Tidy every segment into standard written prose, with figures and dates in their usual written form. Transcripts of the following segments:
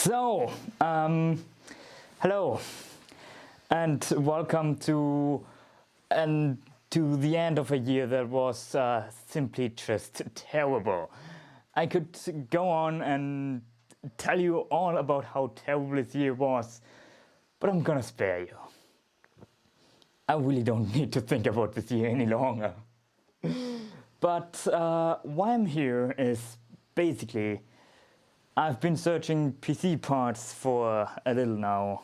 So, hello and welcome to the end of a year that was simply just terrible. I could go on and tell you all about how terrible this year was, but I'm gonna spare you. I really don't need to think about this year any longer. But why I'm here is basically I've been searching PC parts for a little now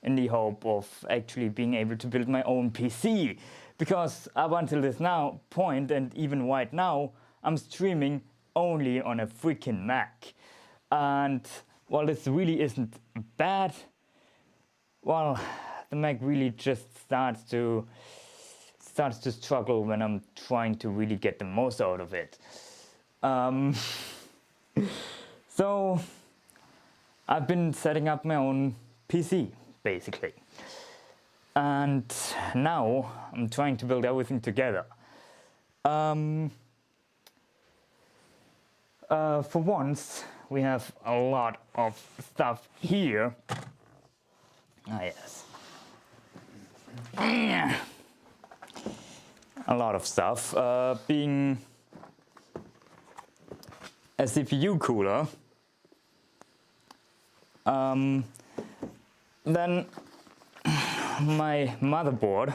in the hope of actually being able to build my own PC, because up until this point and even right now I'm streaming only on a freaking Mac. And while this really isn't bad, well, the Mac really just starts to struggle when I'm trying to really get the most out of it. So I've been setting up my own PC basically, and now I'm trying to build everything together. For once we have a lot of stuff here. Ah yes. A lot of stuff, being a CPU cooler, then my motherboard,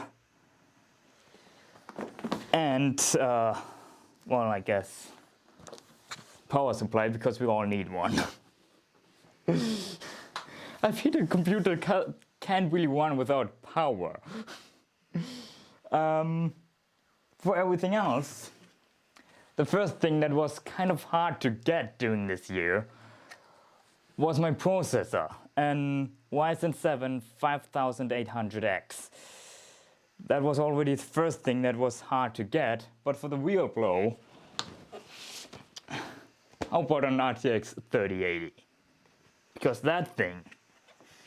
and well, I guess power supply, because we all need one. I feel a computer can't really run without power. For everything else, the first thing that was kind of hard to get during this year was my processor, an Ryzen 7 5800X. That was already the first thing that was hard to get, but for the real blow, I bought an RTX 3080. Because that thing,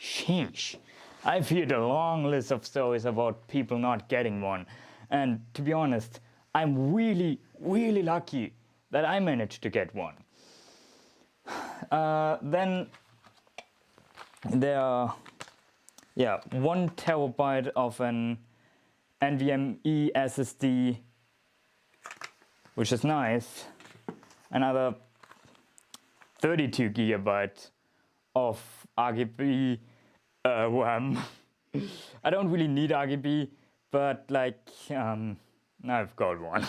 sheesh. I've heard a long list of stories about people not getting one, and to be honest, I'm really lucky that I managed to get one. Then there are 1 terabyte of an NVMe SSD, which is nice. Another 32 gigabyte of RGB RAM. I don't really need RGB, but like I've got one.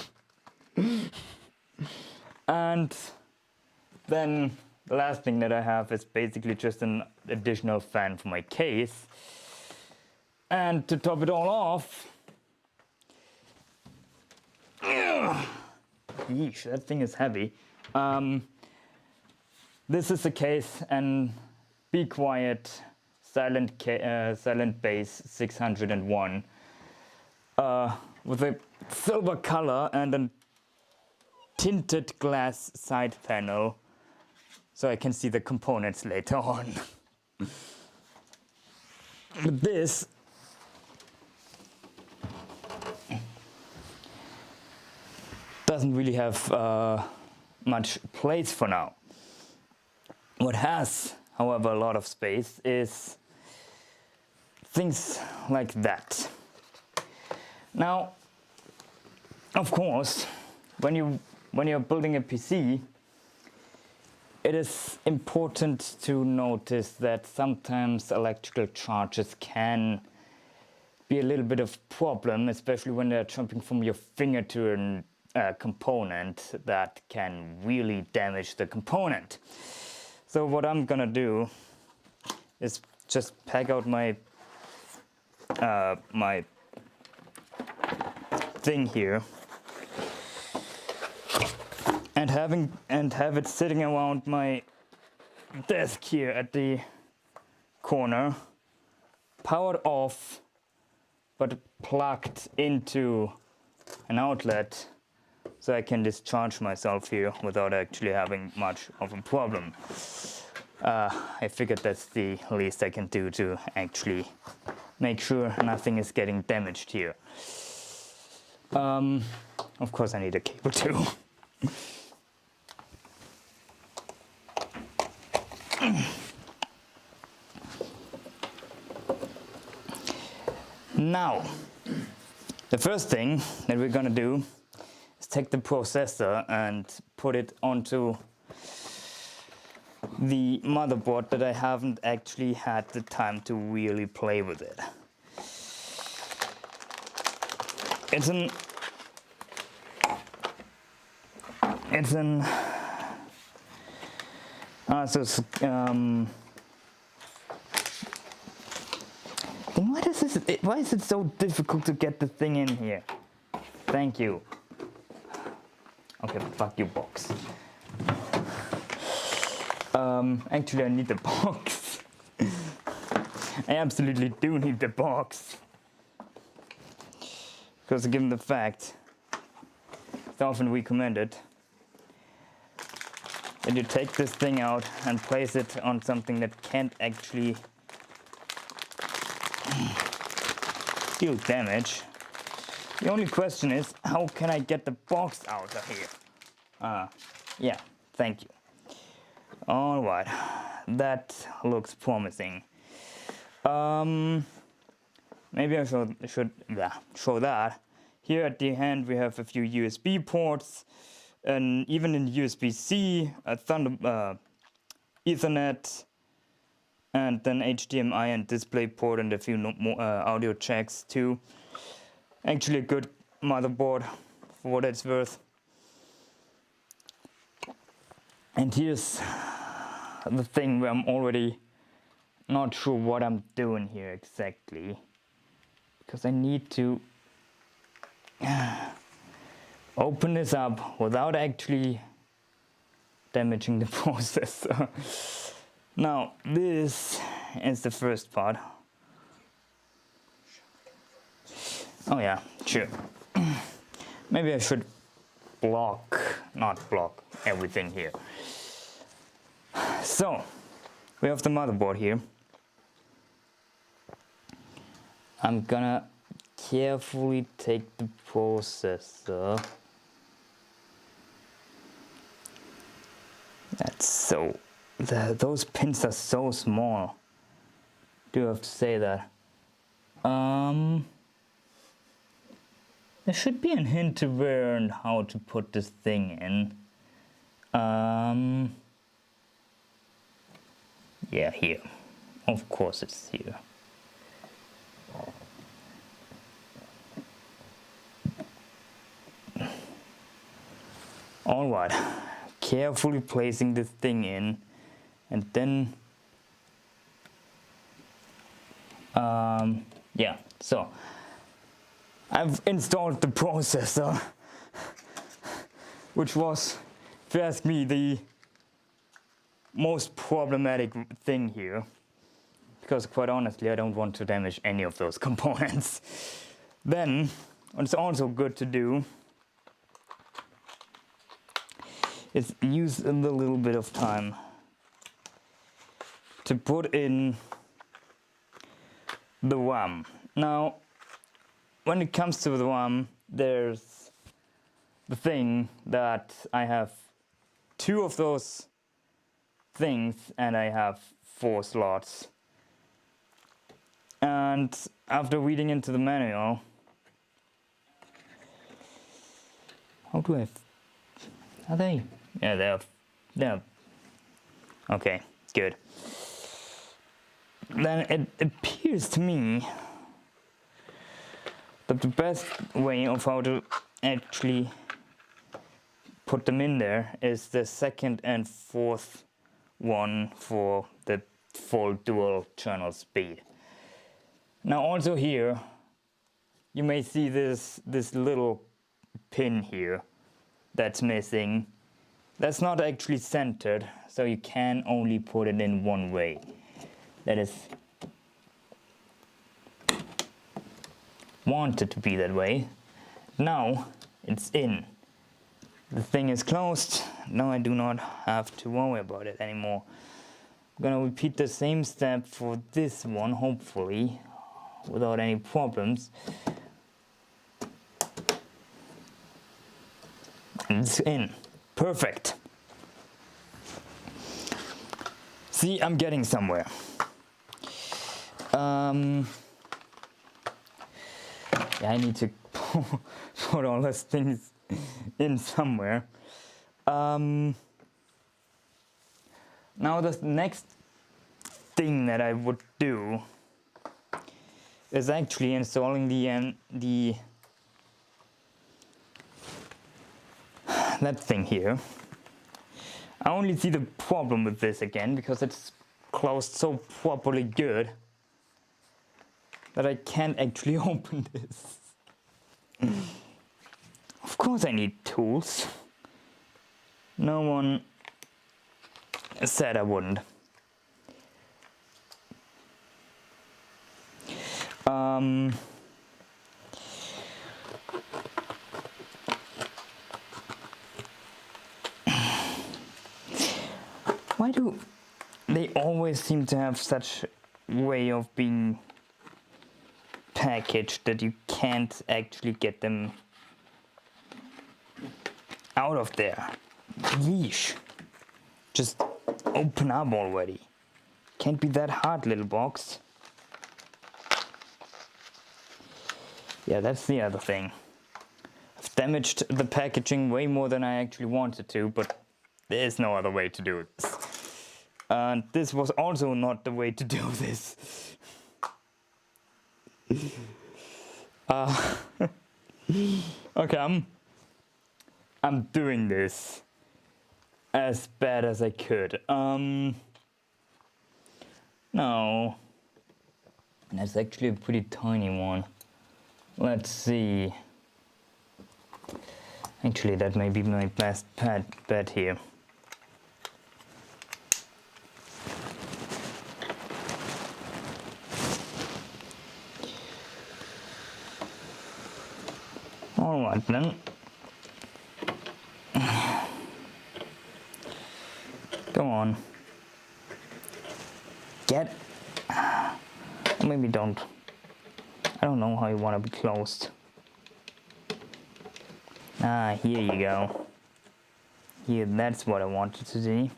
And then the last thing that I have is basically just an additional fan for my case. And to top it all off, yeesh, that thing is heavy. This is the case, and Be Quiet Silent Base 601 with a silver color and a tinted glass side panel, so I can see the components later on. This doesn't really have much place for now. What has, however, a lot of space is things like that. Now, of course, when you're building a PC, it is important to notice that sometimes electrical charges can be a little bit of problem, especially when they're jumping from your finger to a component that can really damage the component. So what I'm gonna do is just pack out my my thing here and have it sitting around my desk here at the corner, powered off but plugged into an outlet, so I can discharge myself here without actually having much of a problem. I figured that's the least I can do to actually make sure nothing is getting damaged here. Of course I need a cable too. Now, the first thing that we're gonna do is take the processor and put it onto the motherboard that I haven't actually had the time to really play with it. It's an Asus then why is it so difficult to get the thing in here? Thank you. Okay, fuck you, box. Actually I need the box. I absolutely do need the box. Because given the fact, it's often recommended that you take this thing out and place it on something that can't actually deal damage. The only question is, how can I get the box out of here? Yeah, thank you. Alright, that looks promising. Maybe I should show that. Here at the end we have a few USB ports, and even in USB-C, a Ethernet, and then HDMI and display port, and a few more audio jacks too. Actually a good motherboard for what it's worth. And here's the thing where I'm already not sure what I'm doing here exactly, because I need to open this up without actually damaging the processor. Now this is the first part. Oh yeah, sure. Maybe I should not block everything here. So we have the motherboard here. I'm gonna carefully take the processor. Those pins are so small. Do have to say that. There should be a hint to learn how to put this thing in. Yeah, here. Of course it's here. Alright, carefully placing this thing in, and then yeah, so I've installed the processor, which was, if you ask me, the most problematic thing here, because quite honestly I don't want to damage any of those components. Then what's also good to do is use a little bit of time to put in the RAM. Now when it comes to the RAM, there's the thing that I have 2 of those things and I have 4 slots. And after reading into the manual, how do I... Are they? Yeah, they're... Okay, good. Then it appears to me that the best way of how to actually put them in there is the 2nd and 4th one for the full dual channel speed. Now also here you may see this little pin here that's missing. That's not actually centered, so you can only put it in one way. That is wanted to be that way. Now it's in. The thing is closed. Now I do not have to worry about it anymore. I'm gonna repeat the same step for this one, hopefully, without any problems. It's in. Perfect. See, I'm getting somewhere. Yeah, I need to put all those things in somewhere. Now the next thing that I would do is actually installing that thing here. I only see the problem with this again because it's closed so properly good that I can't actually open this. Of course I need tools. No one said I wouldn't. Why do they always seem to have such way of being packaged that you can't actually get them out of there? Yeesh. Just open up already. Can't be that hard, little box. Yeah, that's the other thing. I've damaged the packaging way more than I actually wanted to, but there's no other way to do this. And this was also not the way to do this. Okay, I'm doing this as bad as I could. No. That's actually a pretty tiny one. Let's see. Actually, that may be my best bet here. Alright then. Go on. Get. Maybe don't. I don't know how you want to be closed. Ah, here you go. Here, that's what I wanted to see.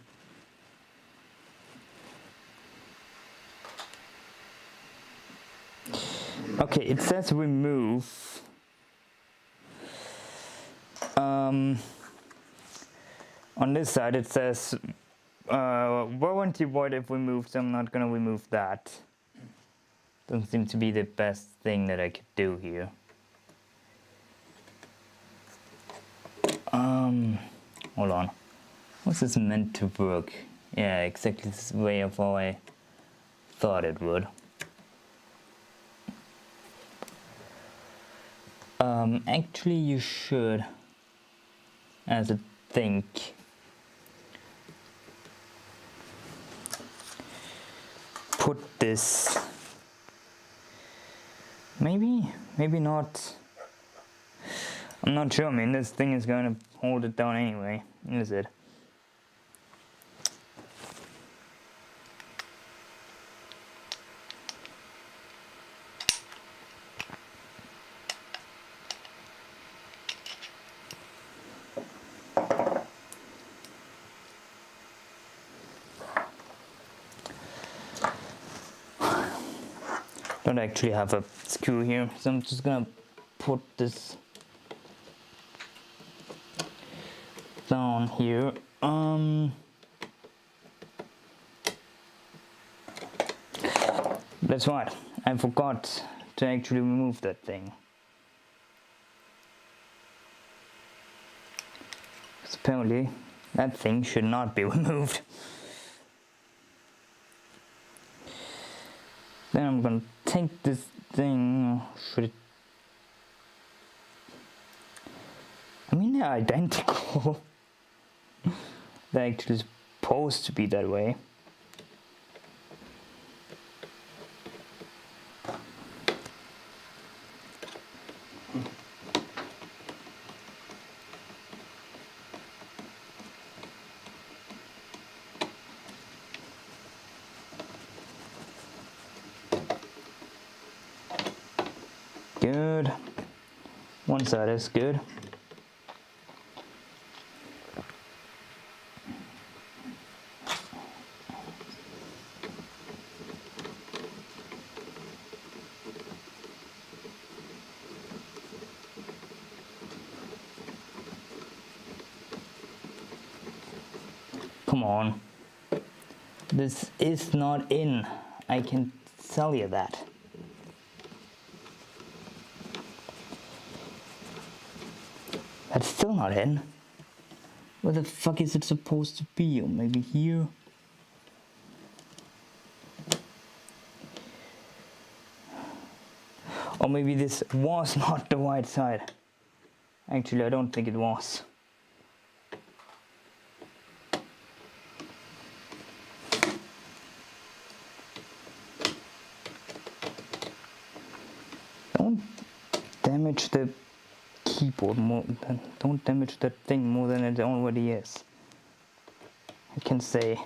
Okay, it says remove. On this side it says warranty void if removed, so I'm not gonna remove that. Doesn't seem to be the best thing that I could do here. Hold on. Was this meant to work? Yeah, exactly this way of how I thought it would. Actually you should, as I think, put this, maybe not. I'm not sure. I mean, this thing is going to hold it down anyway, is it? Don't actually have a screw here, so I'm just gonna put this down here. That's right, I forgot to actually remove that thing. Because apparently that thing should not be removed. Then I'm gonna take this thing, should it? I mean, they're identical. They're actually supposed to be that way. Good. One side is good. Come on. This is not in. I can tell you that. That's still not in. Where the fuck is it supposed to be? Or maybe here? Or maybe this was not the right side. Actually, I don't think it was. Don't damage the keyboard more. Don't damage that thing more than it already is. I can say.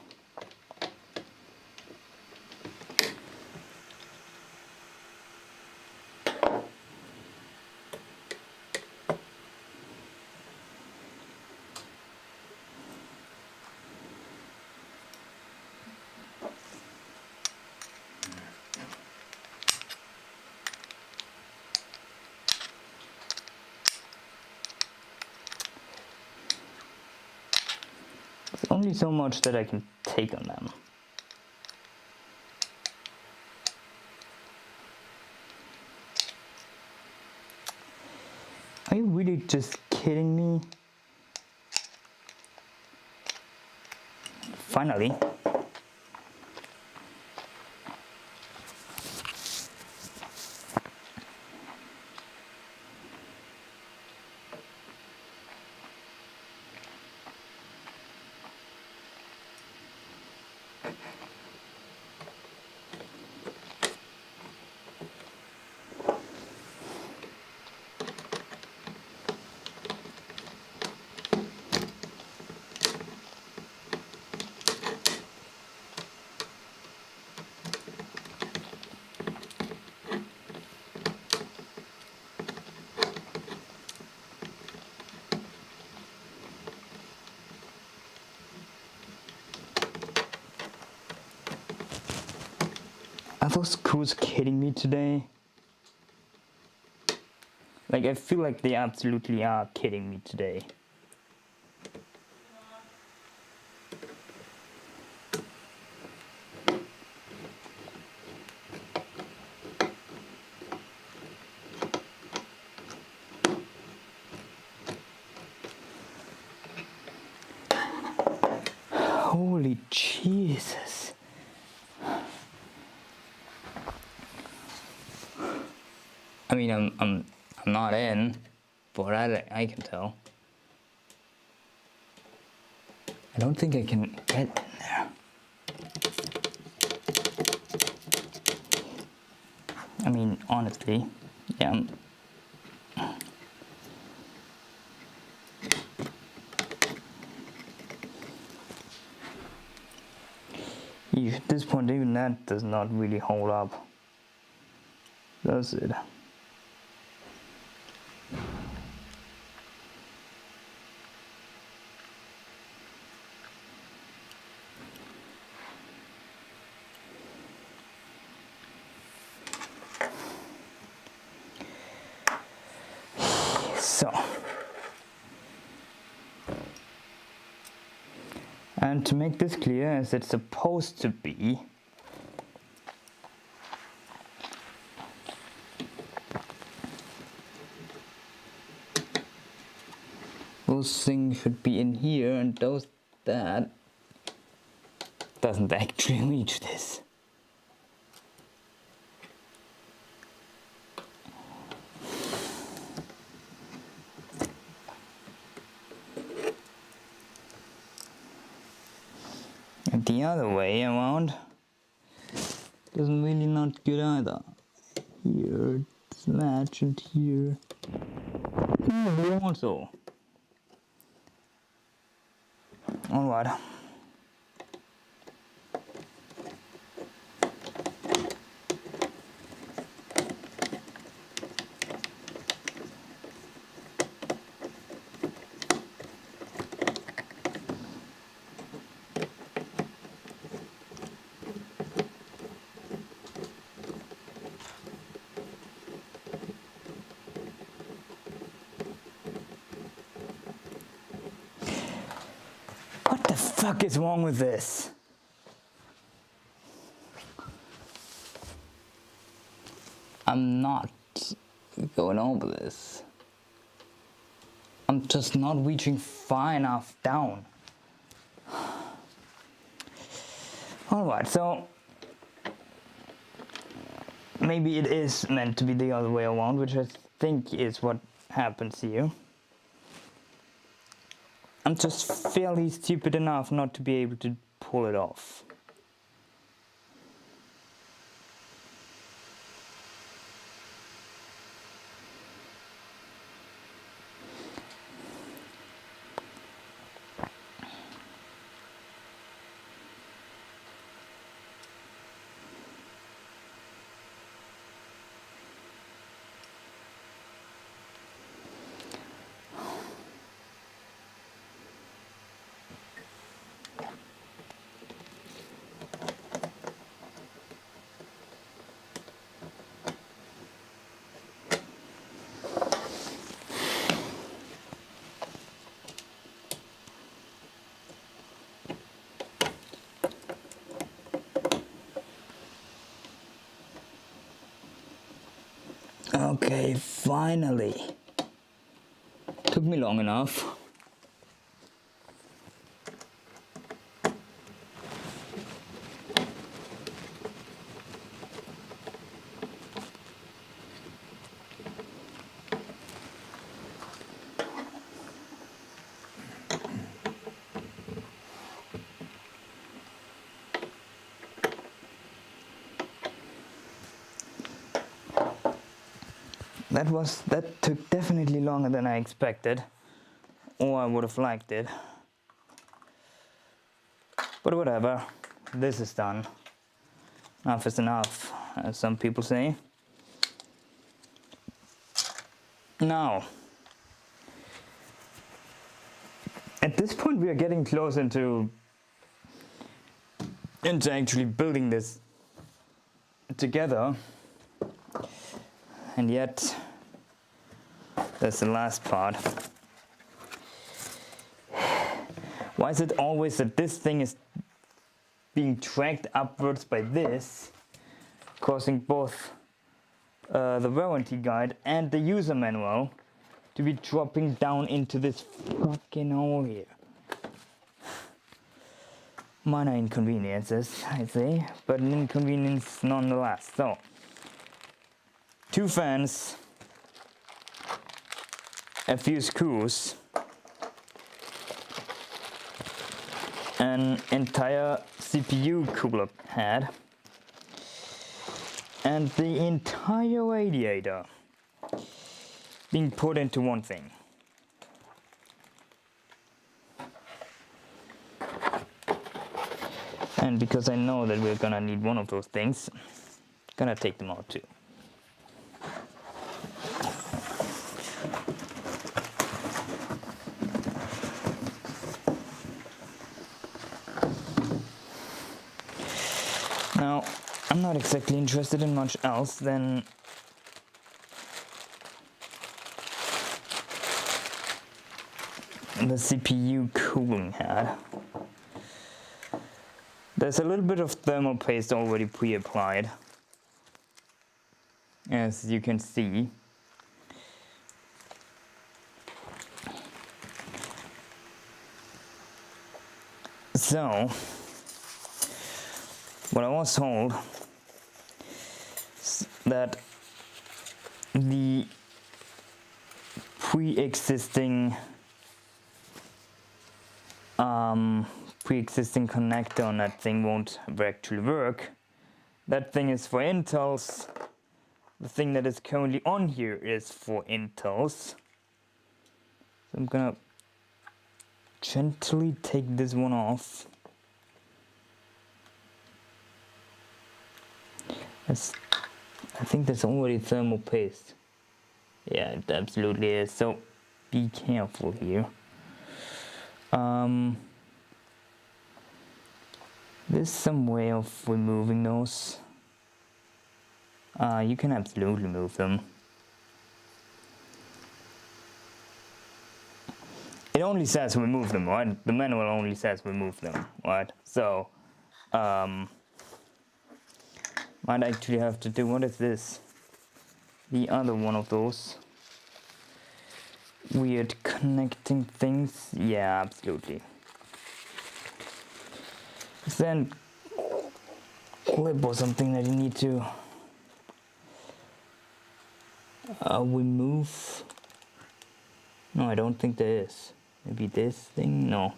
There's only so much that I can take on them. Are you really just kidding me? Finally. Are those screws kidding me today? Like, I feel like they absolutely are kidding me today. Holy Jesus. I mean, I'm not in, but I can tell. I don't think I can get in there. I mean, honestly, yeah. At this point, even that does not really hold up, does it? So, and to make this clear, as it's supposed to be, those things should be in here, and that doesn't actually reach this. And the other way around doesn't really not good either. Here, it's latch, and here. Also. Alright. What the fuck is wrong with this? I'm not going over this. I'm just not reaching far enough down. Alright, so maybe it is meant to be the other way around, which I think is what happens here. I'm just fairly stupid enough not to be able to pull it off. Okay, finally. Took me long enough. That took definitely longer than I expected, or I would have liked it. But whatever, this is done. Enough is enough, as some people say. Now, at this point we are getting close into actually building this together, and yet that's the last part. Why is it always that this thing is being dragged upwards by this, causing both the warranty guide and the user manual to be dropping down into this fucking hole here? Minor inconveniences, I say, but an inconvenience nonetheless. So, 2 fans, a few screws, an entire CPU cooler head, and the entire radiator being put into one thing. And because I know that we're gonna need one of those things, gonna take them out too. Now, I'm not exactly interested in much else than the CPU cooling head. There's a little bit of thermal paste already pre-applied, as you can see. So, what I was told is that the pre-existing connector on that thing won't actually work. That thing is for Intels. The thing that is currently on here is for Intels. So I'm gonna gently take this one off. I think there's already thermal paste. Yeah, it absolutely is. So be careful here. There's some way of removing those. You can absolutely move them. it only says remove them, right? The manual only says remove them, right? So, might actually have to do, what is this? The other one of those weird connecting things. Yeah, absolutely. Is there a clip or something that you need to remove? No, I don't think there is. Maybe this thing? No.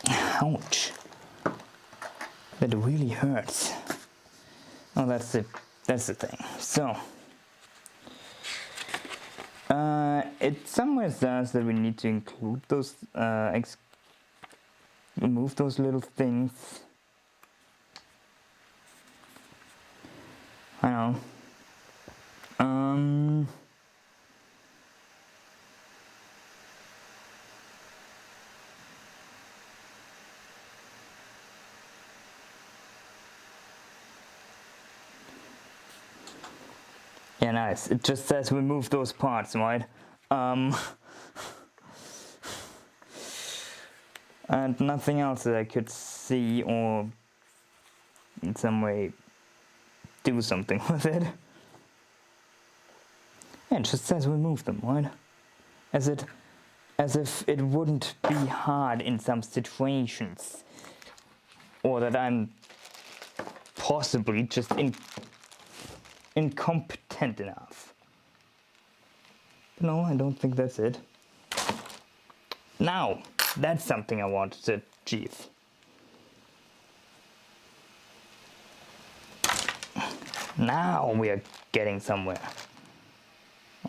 Ouch. That really hurts. Oh, that's it. That's the thing. So, it somewhere says that we need to include those, remove those little things. I know. Yeah, nice. It just says remove those parts, right? And nothing else that I could see or in some way do something with it. Yeah, it just says remove them, right? As if it wouldn't be hard in some situations, or that I'm possibly just incompetent enough. No, I don't think that's it. Now, that's something I wanted to achieve. Now we are getting somewhere.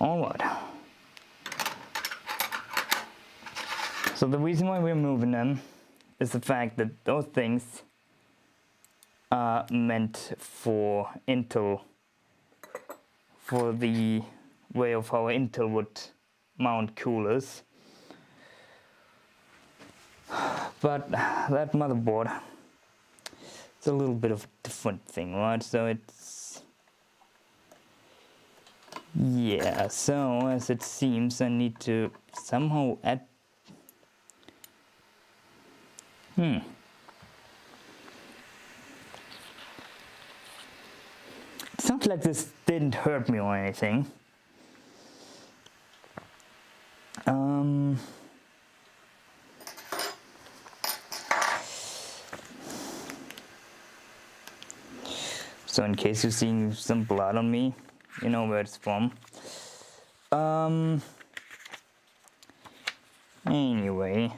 Alright. So the reason why we're moving them is the fact that those things are meant for Intel, for the way of how Intel would mount coolers. But that motherboard, it's a little bit of a different thing, right? So it's, yeah, so as it seems I need to somehow add, It's not like this didn't hurt me or anything. So in case you're seeing some blood on me, you know where it's from. Anyway.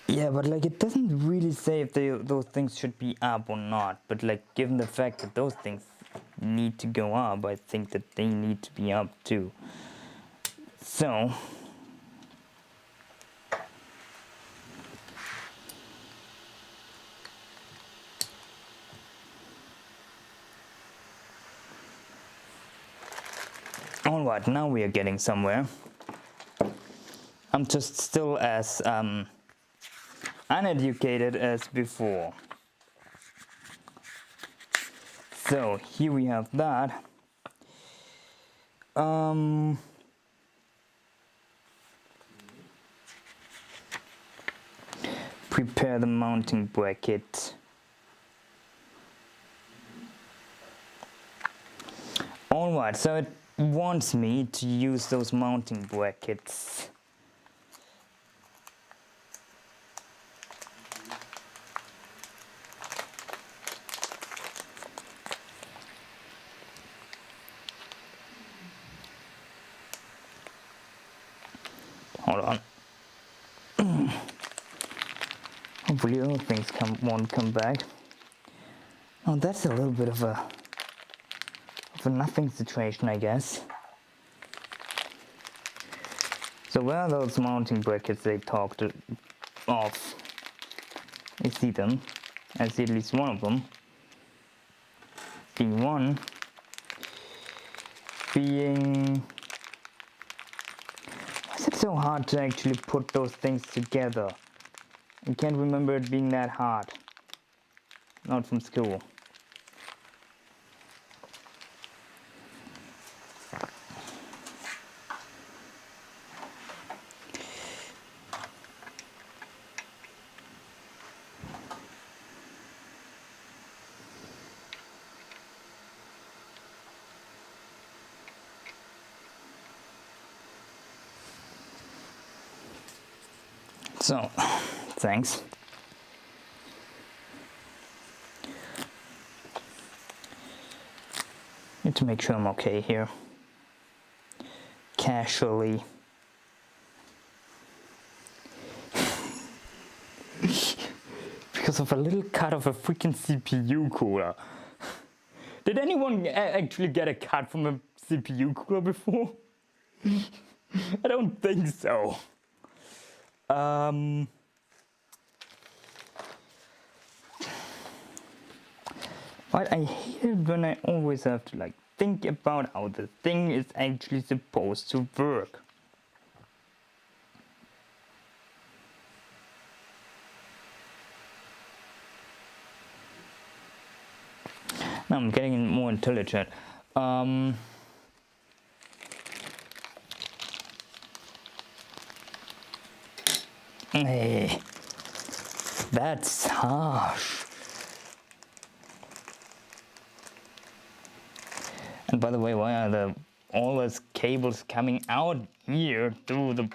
Yeah, but like it doesn't really say if those things should be up or not. But like given the fact that those things need to go up, I think that they need to be up too. So alright, now we are getting somewhere. I'm just still as uneducated as before. So here we have that. Prepare the mounting bracket. Alright, so it wants me to use those mounting brackets. Hold on. Hopefully those things won't come back. Oh, that's a little bit of a nothing situation, I guess. So where are those mounting brackets they talked of? I see them. I see at least one of them. Being so hard to actually put those things together. I can't remember it being that hard. Not from school. So, thanks. Need to make sure I'm okay here. Casually. Because of a little cut of a freaking CPU cooler. Did anyone actually get a cut from a CPU cooler before? I don't think so. But I hate it when I always have to like think about how the thing is actually supposed to work. Now I'm getting more intelligent. Hey, that's harsh. And by the way, why are all those cables coming out here through the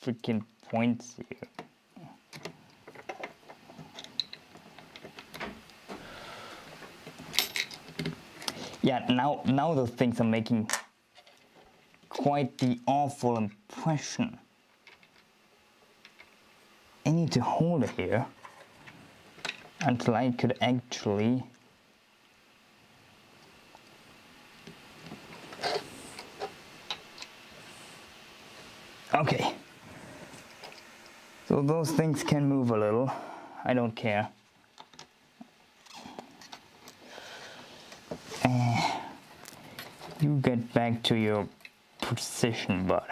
freaking points here? Yeah, now those things are making quite the awful impression. I need to hold it here until I could actually okay. So those things can move a little. I don't care. You get back to your position, bud.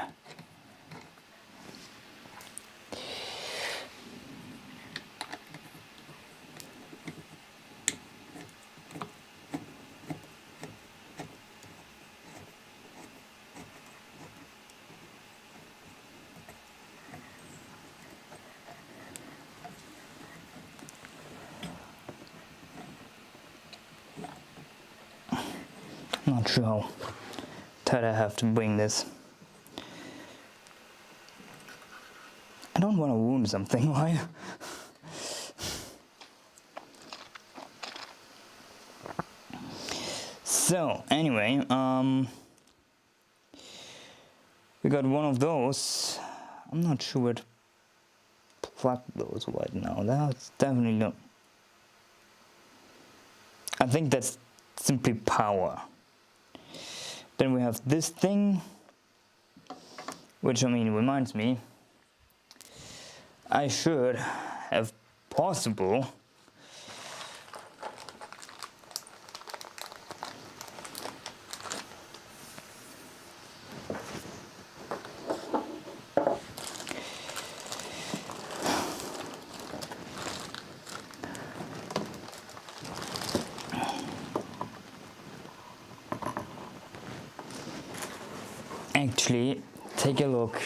Not sure how tight I have to bring this. I don't want to wound something, right? So anyway, we got one of those. I'm not sure where to plug those right now. That's definitely not. I think that's simply power. Then we have this thing, which I mean reminds me, I should have possible actually take a look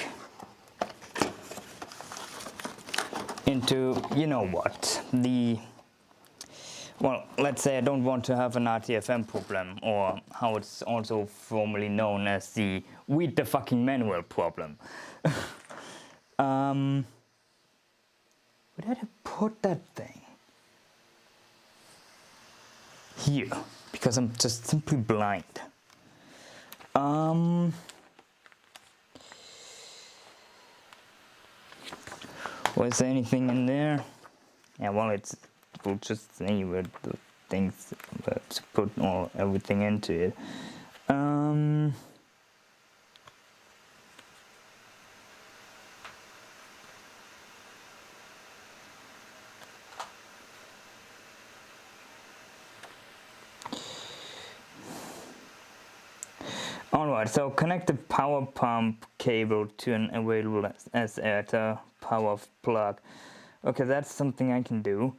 into, you know what, well, let's say I don't want to have an RTFM problem, or how it's also formally known as the read the fucking manual problem. Where did I put that thing? Here, because I'm just simply blind. Was there anything in there? Yeah, well, we'll just see where the things to put everything into it. Alright, so connect the power pump cable to an available SATA power plug. Okay, that's something I can do.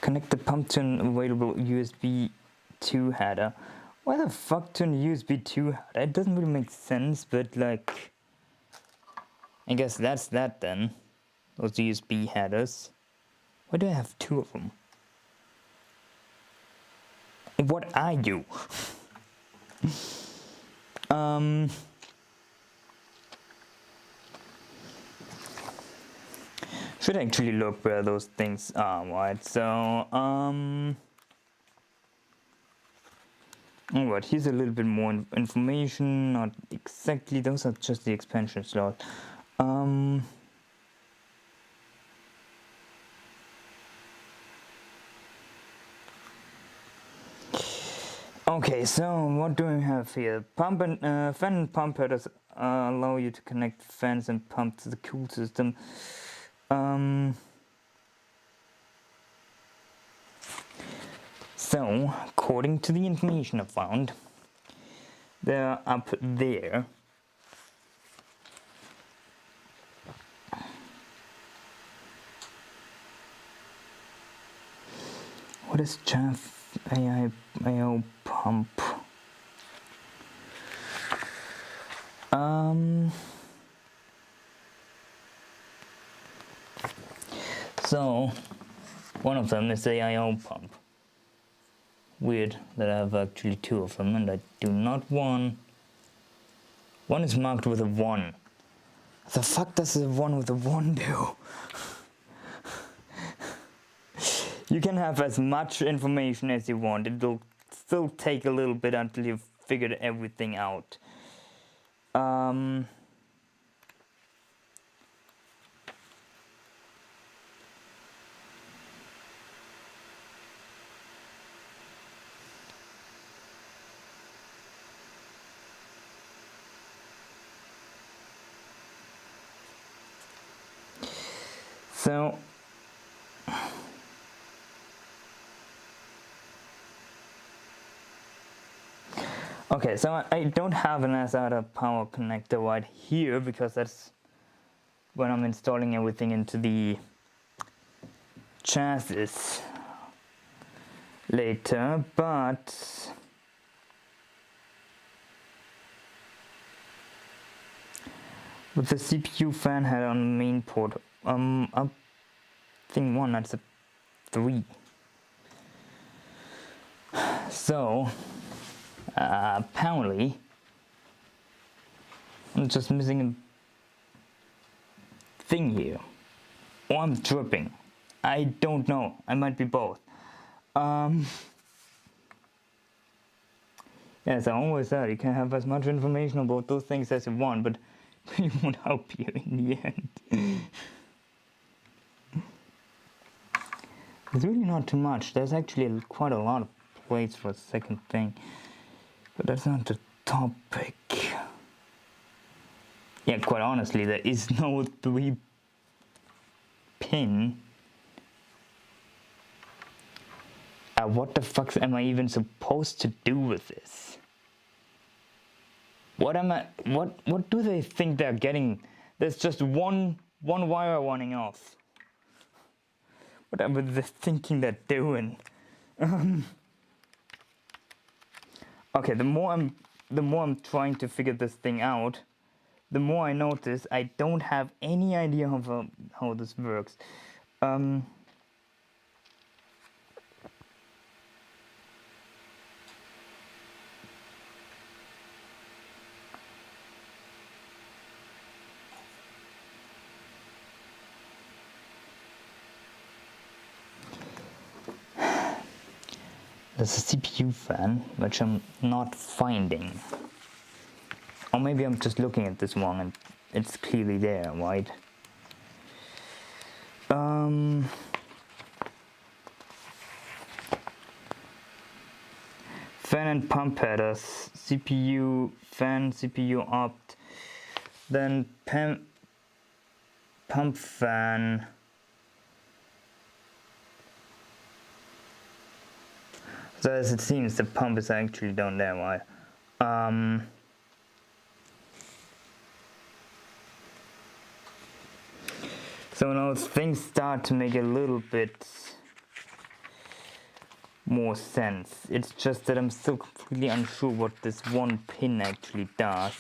Connect the pump to an available USB 2 header. Why the fuck to an USB 2 header? It doesn't really make sense, but like, I guess that's that then. Those USB headers. Why do I have 2 of them? What are you? Should actually look where those things are, right? So, alright, here's a little bit more information, not exactly, those are just the expansion slots. Okay, so what do we have here? Pump and fan and pump headers allow you to connect fans and pump to the cool system. So, according to the information I found, they're up there. What is chaff IO pump? So, one of them is the IO pump. Weird that I have actually 2 of them and I do not one. One is marked with a 1. The fuck does the one with a 1 do? You can have as much information as you want. It will still take a little bit until you've figured everything out. So okay, so I don't have an SATA power connector right here because that's when I'm installing everything into the chassis later, but with the CPU fan header on the main port, I think 1, that's a 3. So apparently I'm just missing a thing here, or I'm tripping. I don't know. I might be both. Yes, I always said you can have as much information about those things as you want, but it won't help you in the end. There's really not too much. There's actually quite a lot of plates for a second thing, but that's not the topic. Yeah, quite honestly, there is no 3-pin. What the fuck am I even supposed to do with this? What do they think they're getting? There's just one wire running off. Whatever they're thinking they're doing. Okay, the more I'm trying to figure this thing out, the more I notice I don't have any idea how this works. There's a CPU fan, which I'm not finding. Or maybe I'm just looking at this one and it's clearly there, right? Fan and pump headers, CPU, fan, CPU opt, then pump fan, So as it seems, the pump is actually down there, right? So now things start to make a little bit more sense. It's just that I'm still completely unsure what this one pin actually does.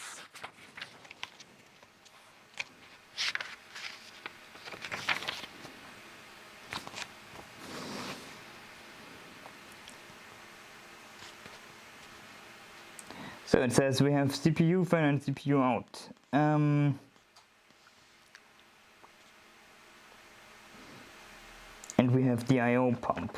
So it says we have CPU fan and CPU out. And we have the I/O pump.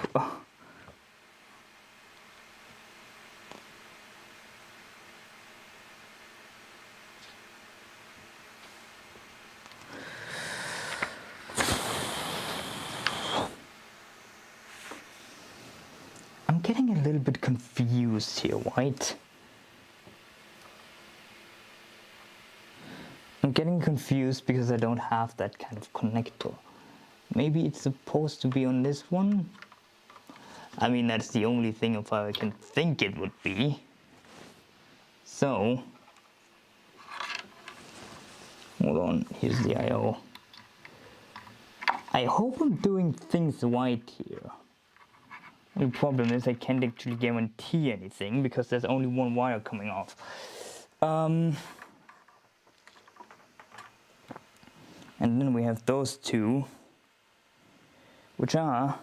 I'm getting a little bit confused here, right? I'm getting confused because I don't have that kind of connector. Maybe it's supposed to be on this one? I mean, that's the only thing of how I can think it would be. So, hold on, here's the I/O. I hope I'm doing things right here. The problem is I can't actually guarantee anything because there's only one wire coming off. And then we have those two, which are,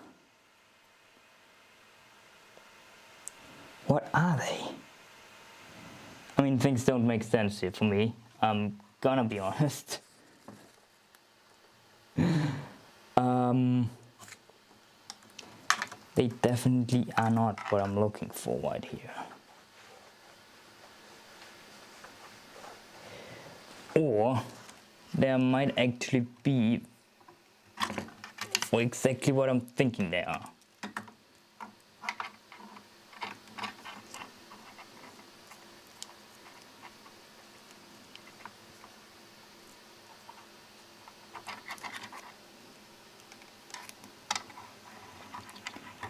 what are they? I mean, things don't make sense here for me. I'm gonna be honest. They definitely are not what I'm looking for right here. Or there might actually be for exactly what I'm thinking they are.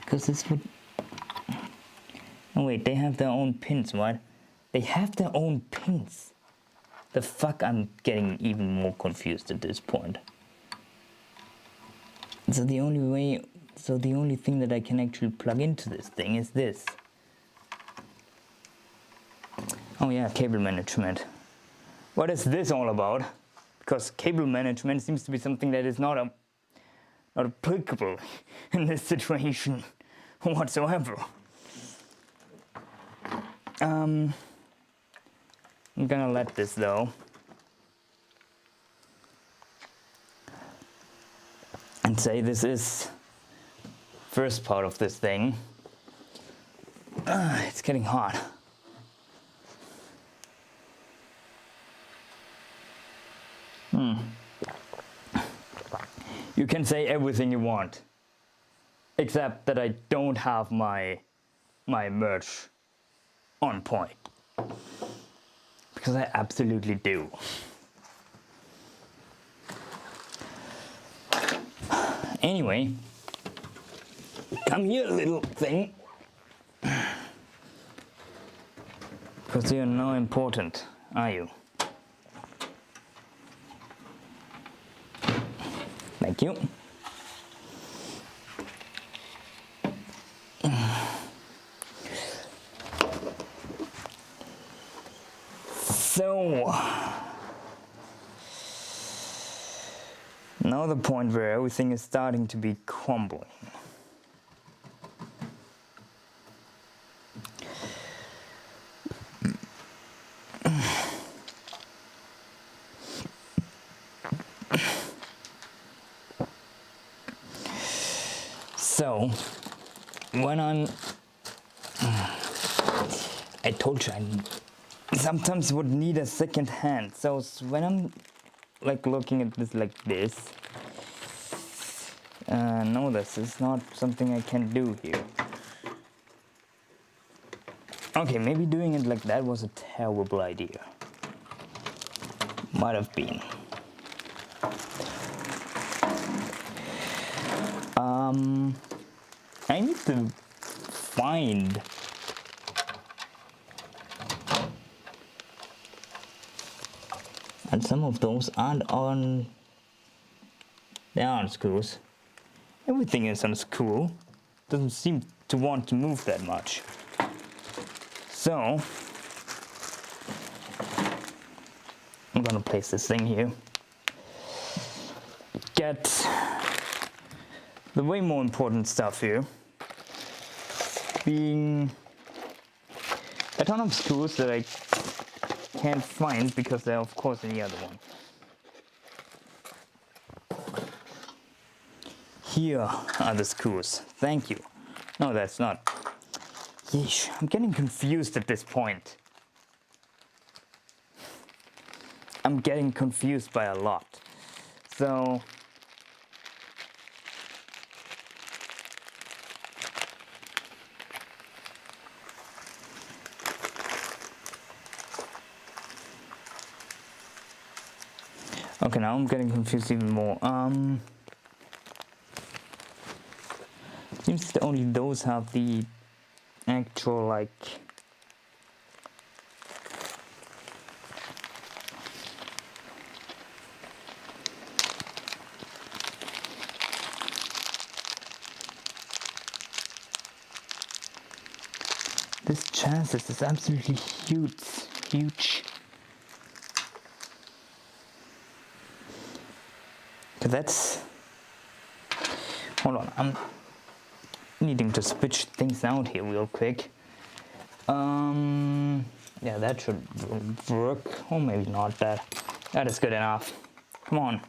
Because this would... Oh wait, they have their own pins, right? They have their own pins. The fuck, I'm getting even more confused at this point. So the only thing that I can actually plug into this thing is this. Oh yeah, cable management. What is this all about? Because cable management seems to be something that is not applicable in this situation whatsoever. I'm gonna let this though. And say this is first part of this thing. It's getting hot. You can say everything you want, except that I don't have my merch on point, because I absolutely do. Anyway, come here, little thing, because you're not important, are you? Thank you. So, now the point where everything is starting to be crumbling. So, when I told you I sometimes would need a second hand. So when I'm like looking at this like this, no, this is not something I can do here. Okay, maybe doing it like that was a terrible idea. Might have been. I need to find. And some of those aren't on. They aren't screws. Everything is on screw. Doesn't seem to want to move that much. So I'm gonna place this thing here. Get the way more important stuff here, being a ton of screws that I can't find because they're of course in the other one. Here are the screws. Thank you. No, that's not. Yeesh, I'm getting confused at this point. I'm getting confused by a lot. So okay, now I'm getting confused even more. Seems that only those have the actual, like, this chassis is absolutely huge. That's, hold on, I'm needing to switch things out here real quick. Yeah, that should work, or maybe not. That is good enough. Come on.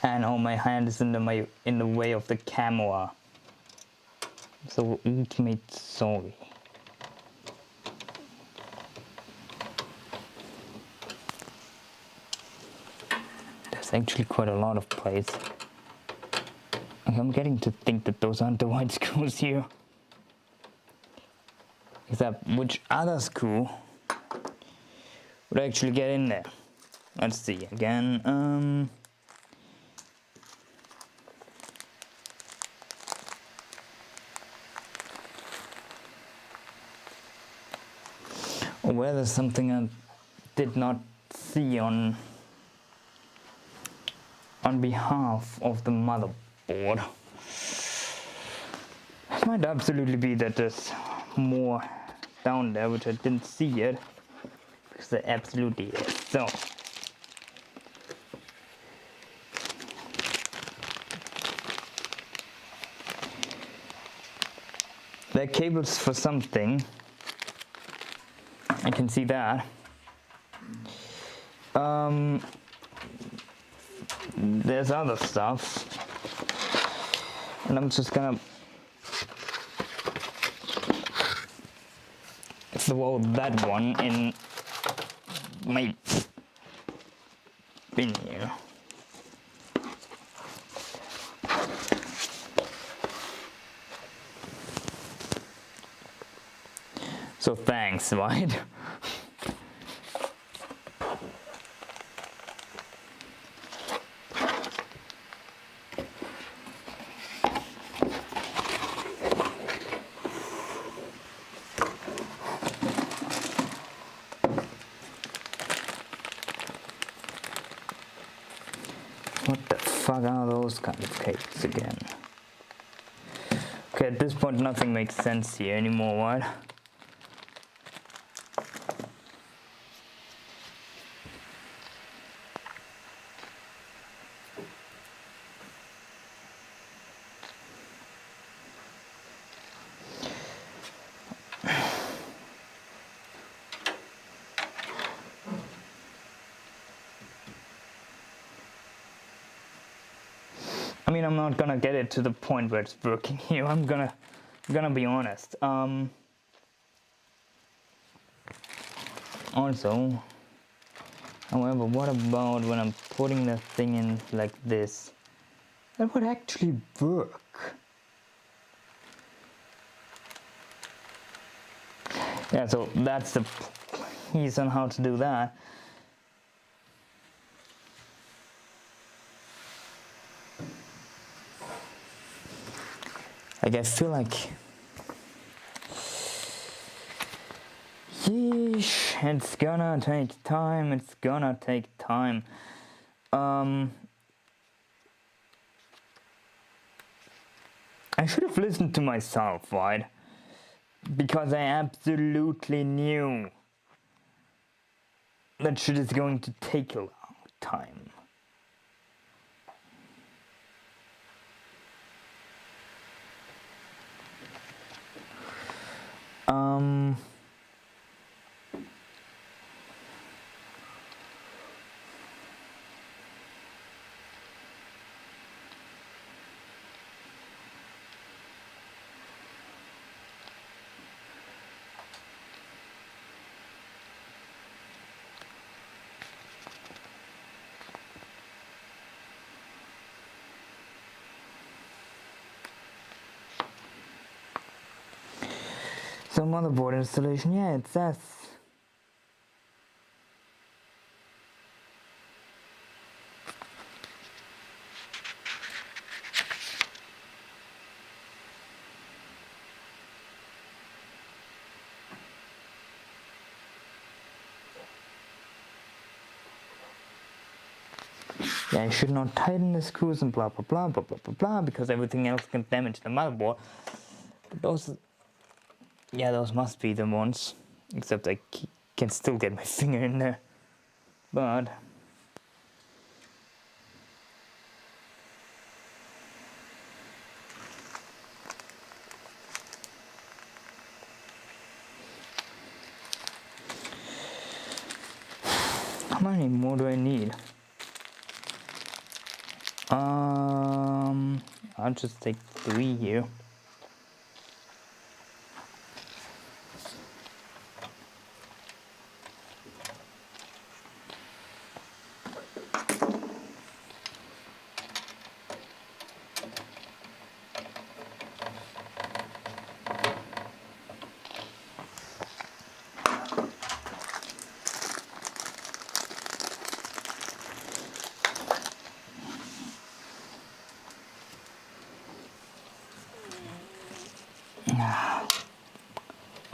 And oh, my hand is in the way of the camera. So ultimate sorry. There's actually quite a lot of plates. Okay, I'm getting to think that those aren't the right screws here. Except which other screw would actually get in there? Let's see again. Where there's something I did not see on behalf of the motherboard. It might absolutely be that there's more down there which I didn't see yet, because there absolutely is. So there are cables for something. I can see that. There's other stuff, and I'm just gonna throw that one in my bin here. So thanks, right? What the fuck are those kind of cables again? Okay, at this point nothing makes sense here anymore, right? I mean, I'm not gonna get it to the point where it's working here. I'm gonna be honest. Also, however, what about when I'm putting the thing in like this? That would actually work. Yeah, so that's the piece on how to do that. Like, I feel like, yeesh, it's gonna take time, it's gonna take time. I should have listened to myself, right? Because I absolutely knew that shit is going to take a long time. So motherboard installation, yeah, it says. Yeah, I should not tighten the screws and blah blah blah blah blah blah blah because everything else can damage the motherboard. But those, yeah, those must be the ones. Except I can still get my finger in there. But how many more do I need? I'll just take 3 here.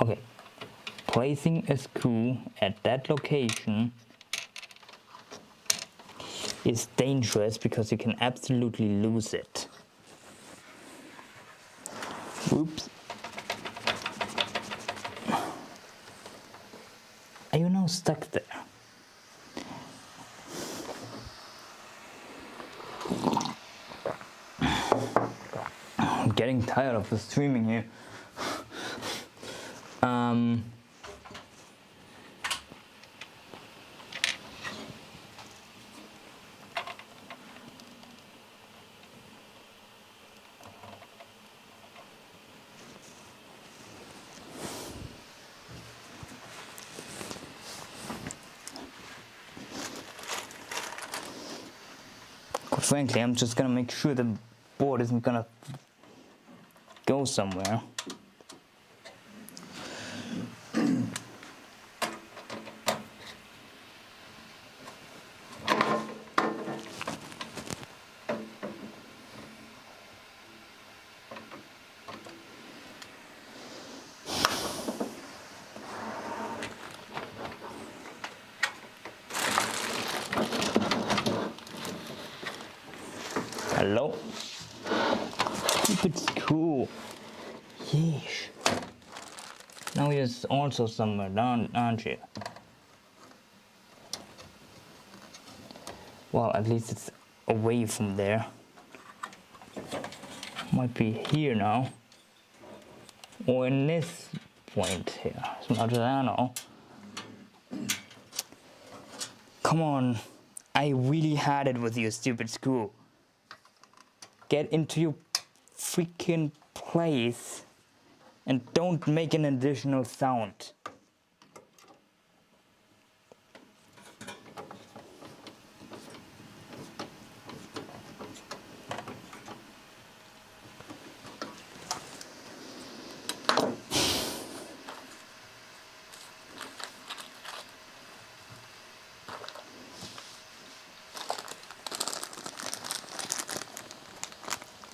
Okay, placing a screw at that location is dangerous because you can absolutely lose it. Oops. Are you now stuck there? I'm getting tired of the streaming here. Quite frankly, I'm just gonna make sure the board isn't gonna go somewhere. Hello? Stupid screw. Yeesh. Now you're also somewhere down, aren't you? Well, at least it's away from there. Might be here now. Or in this point here, as much as I know. Come on. I really had it with you, stupid screw. Get into your freaking place and don't make an additional sound.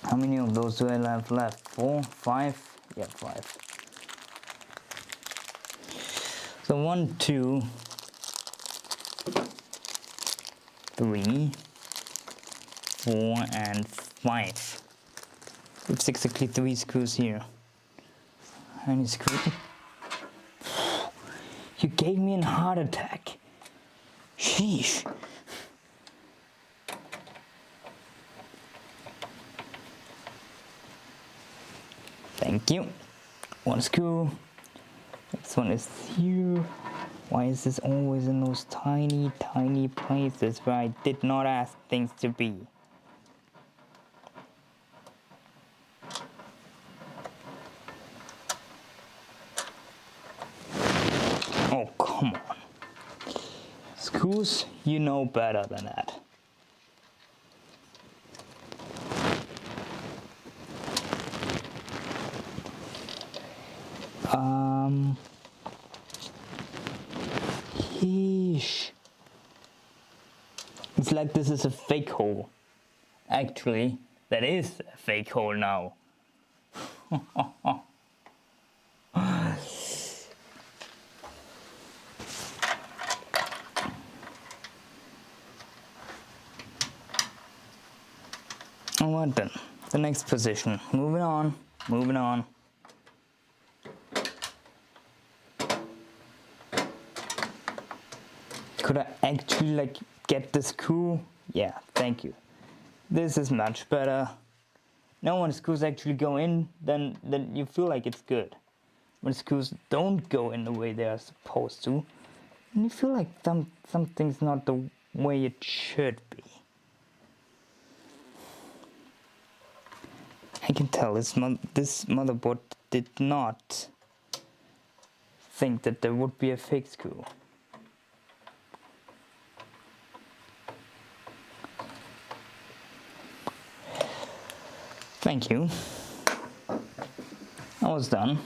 How many of those do I have left? 4, 5? Yeah, 5. So 1, 2, 3, 4, and 5. It's exactly 3 screws here. Any screw? You gave me a heart attack. Sheesh. Thank you. 1 screw. This one is here. Why is this always in those tiny, tiny places where I did not ask things to be? Oh, come on. Screws, you know better than that. Yeesh. It's like this is a fake hole. Actually, that is a fake hole now. Alright then, the next position. Moving on, moving on. Could I actually like get the screw? Yeah, thank you. This is much better. Now when screws actually go in, then you feel like it's good. When screws don't go in the way they are supposed to, then you feel like something's not the way it should be. I can tell this motherboard did not think that there would be a fake screw. Thank you. I was done.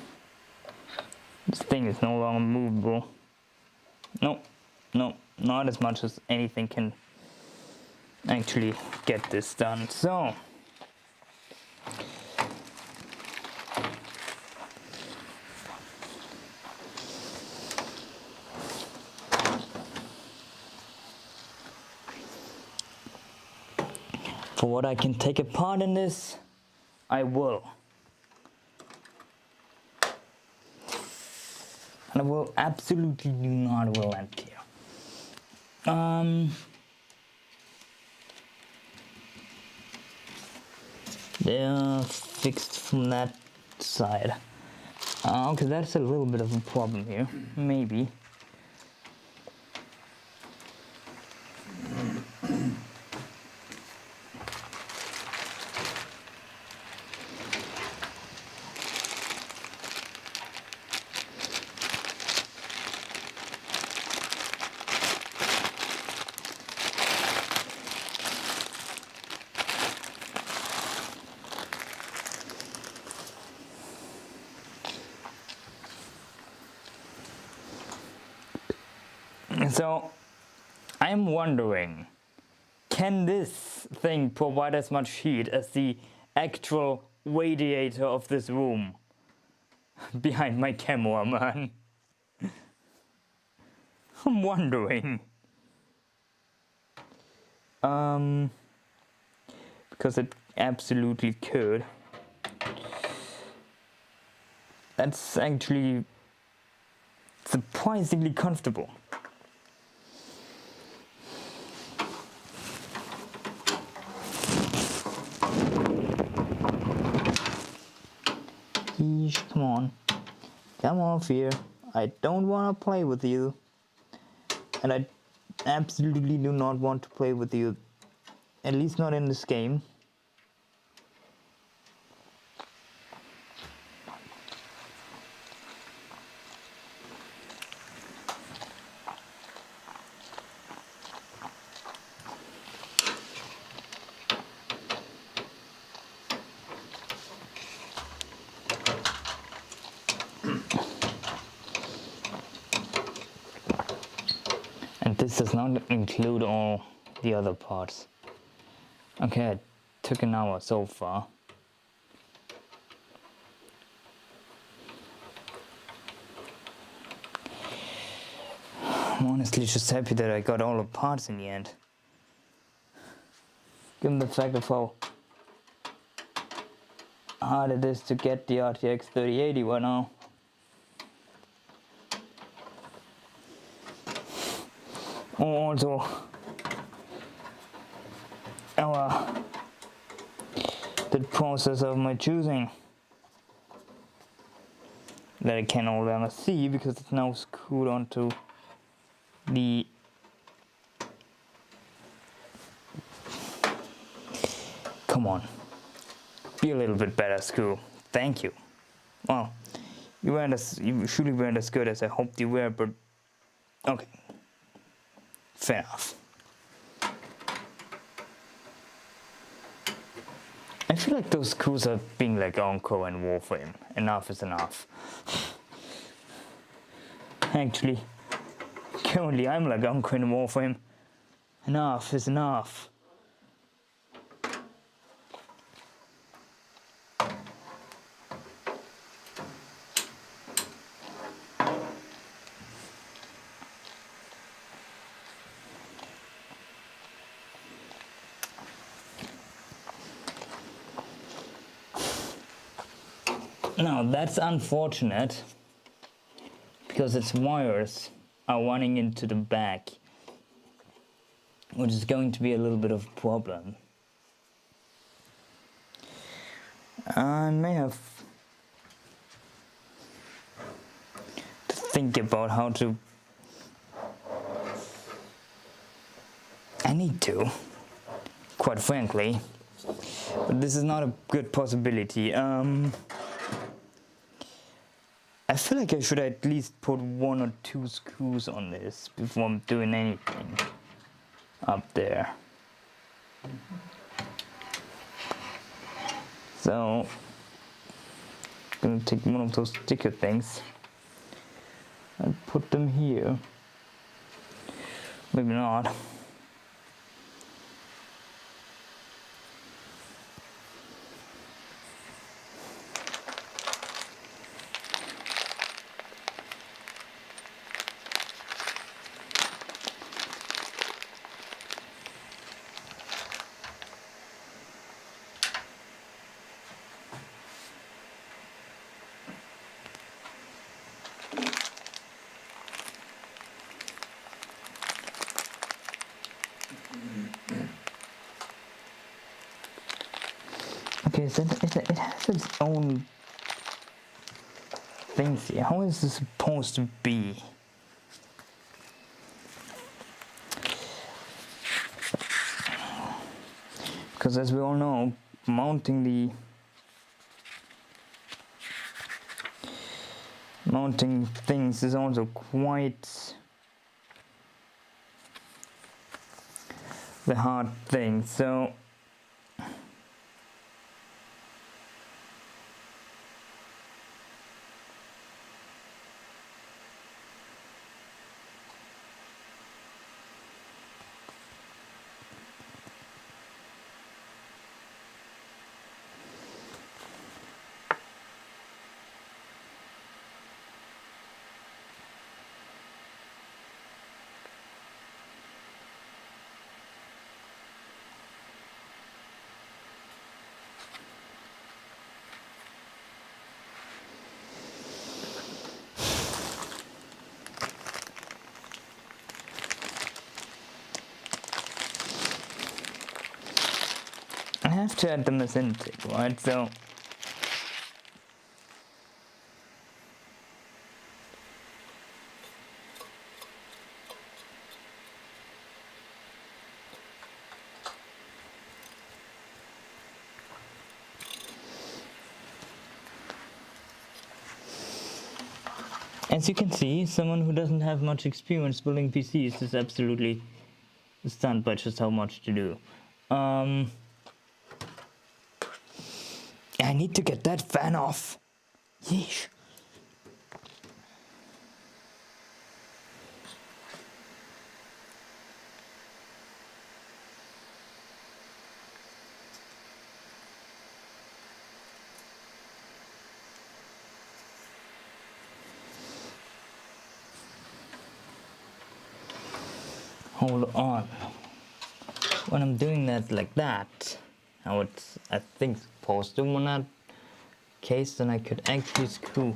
This thing is no longer movable. Nope, nope, not as much as anything can actually get this done. So, for what I can take apart in this, I will. And I will absolutely do not relent here. They're fixed from that side. Okay, that's a little bit of a problem here. Maybe. So, I'm wondering, can this thing provide as much heat as the actual radiator of this room behind my cameraman? I'm wondering. Because it absolutely could. That's actually surprisingly comfortable. Come on, come off here. I don't want to play with you, and I absolutely do not want to play with you, at least not in this game. And this does not include all the other parts. Okay, it took an hour so far. honestly just happy that I got all the parts in the end. Given the fact of how hard it is to get the RTX 3080 right now. Also, the process of my choosing that I can no longer see because it's now screwed onto the come on, be a little bit better, screw. Thank you. Well, you surely weren't as good as I hoped you were, but okay, fair enough. I feel like those screws are being like Encore and Warframe. Enough is enough. Actually, currently I'm like Encore and Warframe. Enough is enough. Now that's unfortunate because its wires are running into the back, which is going to be a little bit of a problem. I may have to think about how to. I need to, quite frankly, but this is not a good possibility. I feel like I should at least put 1 or 2 screws on this before I'm doing anything up there. So, I'm gonna take one of those sticker things and put them here. Maybe not. Okay, so it has its own things here. How is this supposed to be? Because as we all know, mounting things is also quite the hard thing. So I have to add them as intake, right? So as you can see, someone who doesn't have much experience building PCs is absolutely stunned by just how much to do. I need to get that fan off. Yeesh. Hold on. When I'm doing that like that, I think supposed to in that case, then I could actually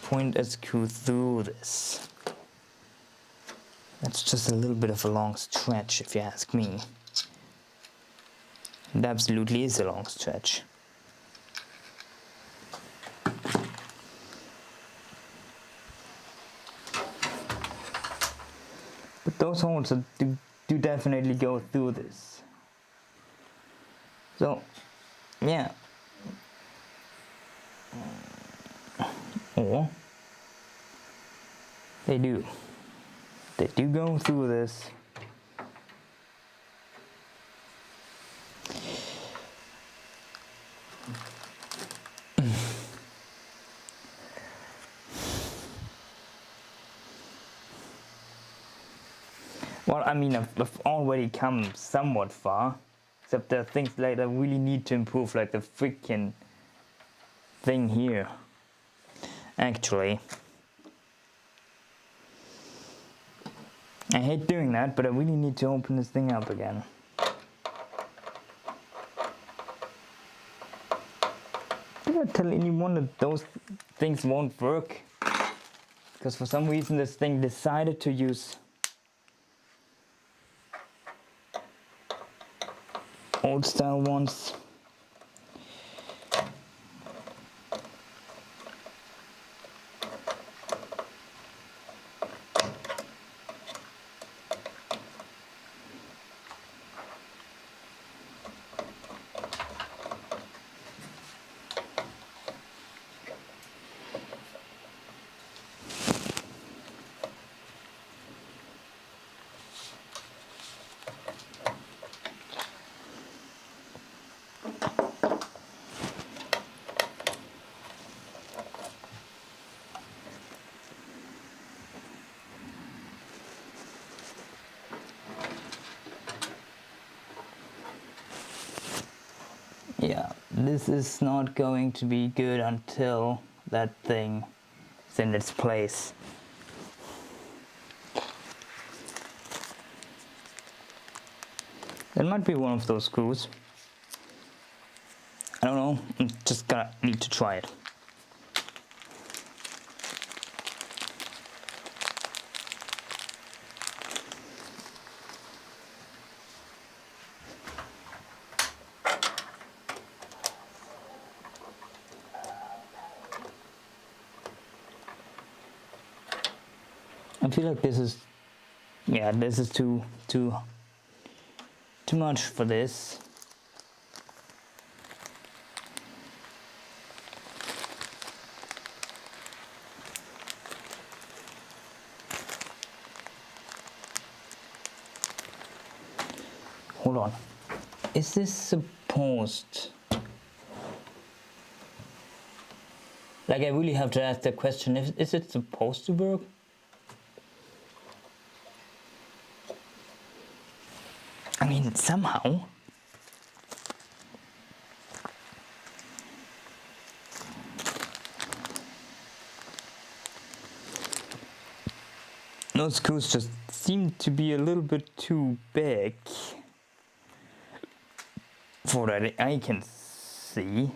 point a screw through this. That's just a little bit of a long stretch, if you ask me. It absolutely is a long stretch. But those holes do definitely go through this. So, yeah. Or they do go through this. Well, I mean, I've already come somewhat far, except there are things like I really need to improve, like the freaking thing here. Actually, I hate doing that, but I really need to open this thing up again. Did I tell anyone that those things won't work? Because for some reason this thing decided to use old style ones. Yeah, this is not going to be good until that thing is in its place. That might be one of those screws. I don't know, I'm just gonna need to try it. I feel like this is too much for this. Hold on. Is this supposed? Like, I really have to ask the question, is it supposed to work? I mean, somehow. Those screws just seem to be a little bit too big for that I can see.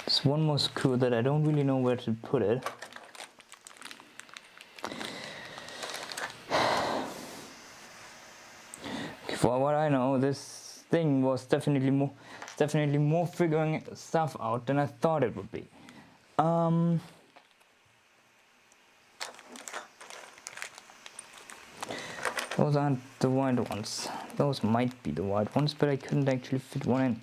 There's one more screw that I don't really know where to put it. For what I know, this thing was definitely more figuring stuff out than I thought it would be. Those aren't the white ones. Those might be the white ones, but I couldn't actually fit one in.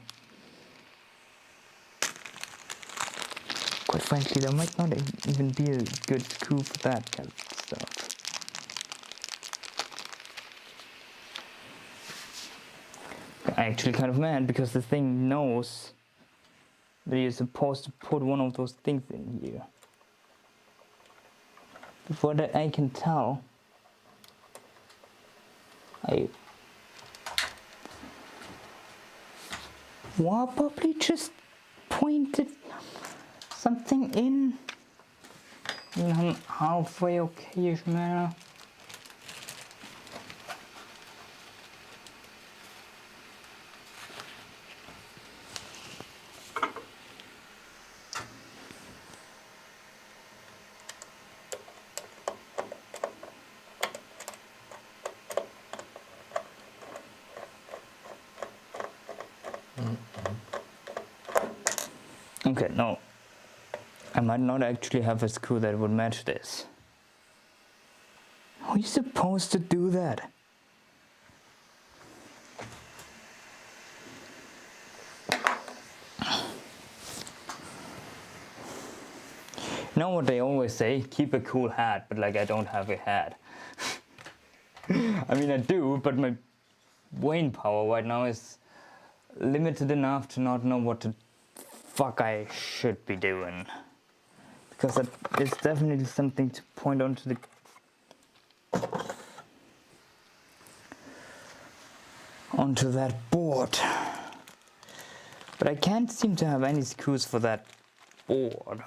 Quite frankly, there might not even be a good screw for that kind of stuff. I'm actually kind of mad because the thing knows that you're supposed to put one of those things in here. Before that I can tell, I probably just pointed something in a halfway okayish manner. Okay, no, I might not actually have a screw that would match this. How are you supposed to do that? You know what they always say? Keep a cool hat, but like I don't have a hat. I mean I do, but my brain power right now is limited enough to not know what the fuck I should be doing. Because that is definitely something to point onto that board. But I can't seem to have any screws for that board.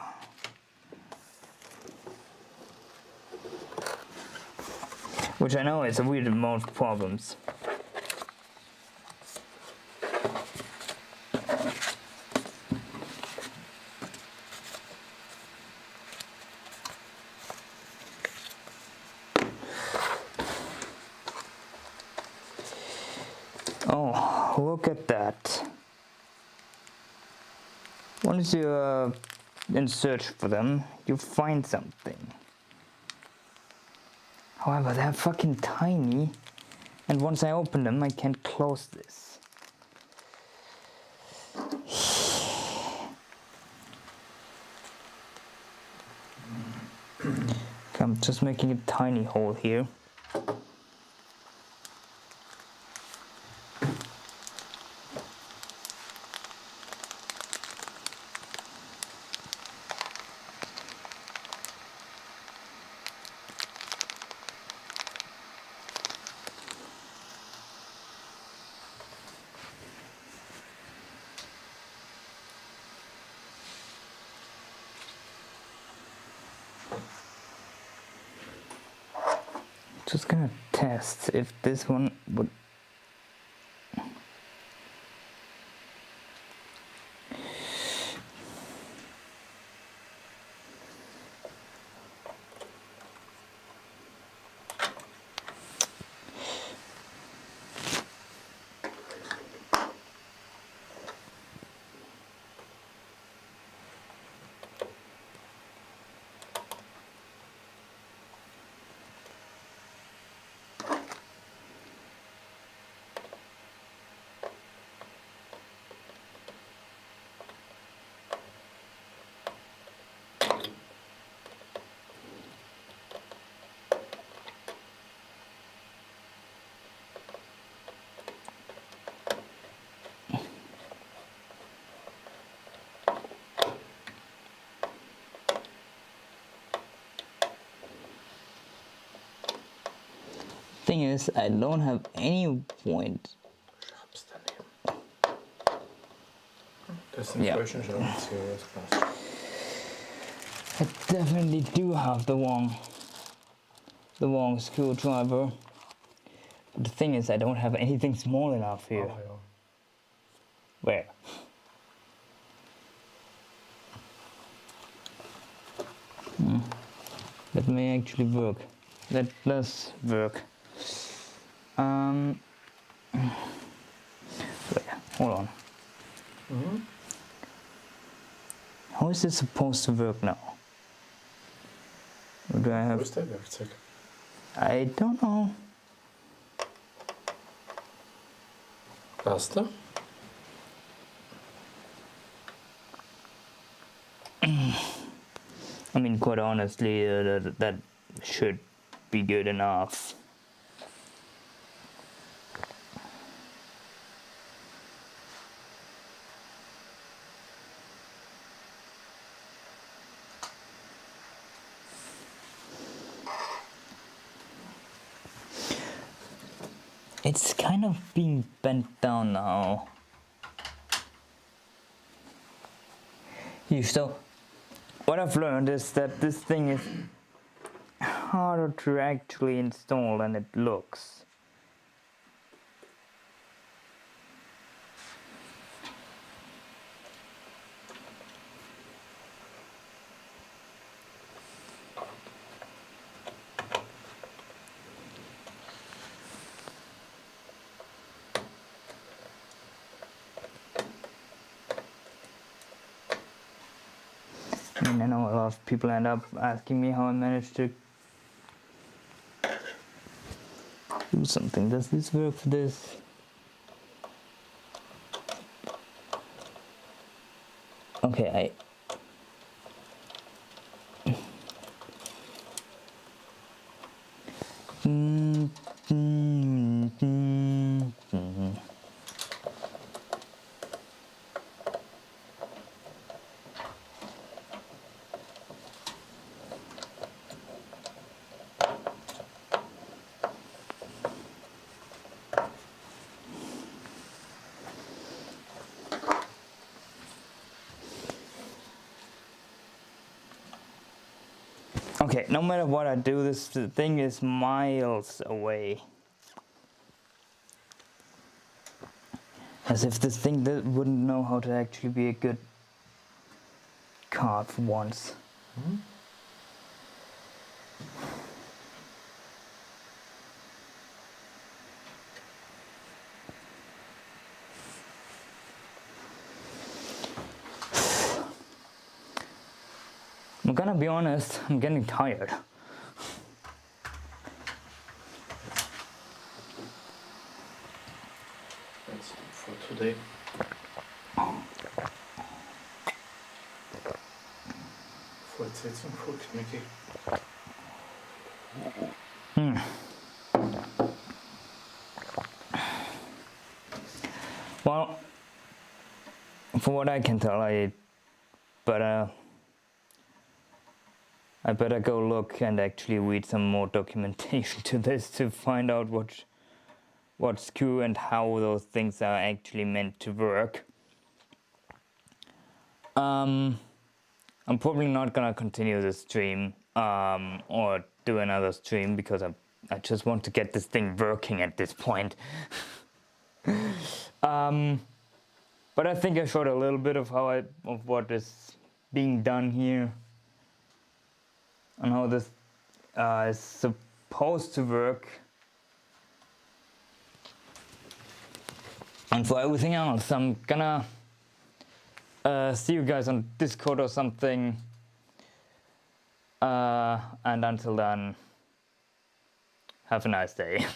Which I know is a weird amount of problems. Oh, look at that. Once you in search for them, you find something. However, they're fucking tiny, and once I open them, I can't close this. Okay, I'm just making a tiny hole here. Just gonna test if this one would. Thing is, I don't have any point. Yeah. I definitely do have the wrong screwdriver. But the thing is, I don't have anything small enough here. Oh, ja. Where? That may actually work. That does work. Wait, hold on. How is this supposed to work now? Or do I have? Wo ist der Werkzeug? I don't know. Das da? I mean, quite honestly, that should be good enough. It's kind of being bent down now. So what I've learned is that this thing is harder to actually install than it looks. I mean, I know a lot of people end up asking me how I managed to do something. Does this work for this? Okay, Okay, no matter what I do, this thing is miles away. As if this thing wouldn't know how to actually be a good card for once. Mm-hmm. I'm gonna be honest, I'm getting tired. That's it for today. Fortsetzung folgt, Mickey. Well, for what I can tell, I better go look and actually read some more documentation to this to find out what's screw and how those things are actually meant to work. I'm probably not gonna continue the stream or do another stream because I just want to get this thing working at this point. But I think I showed a little bit of of what is being done here and how this is supposed to work. And for everything else, I'm gonna see you guys on Discord or something. And until then, have a nice day.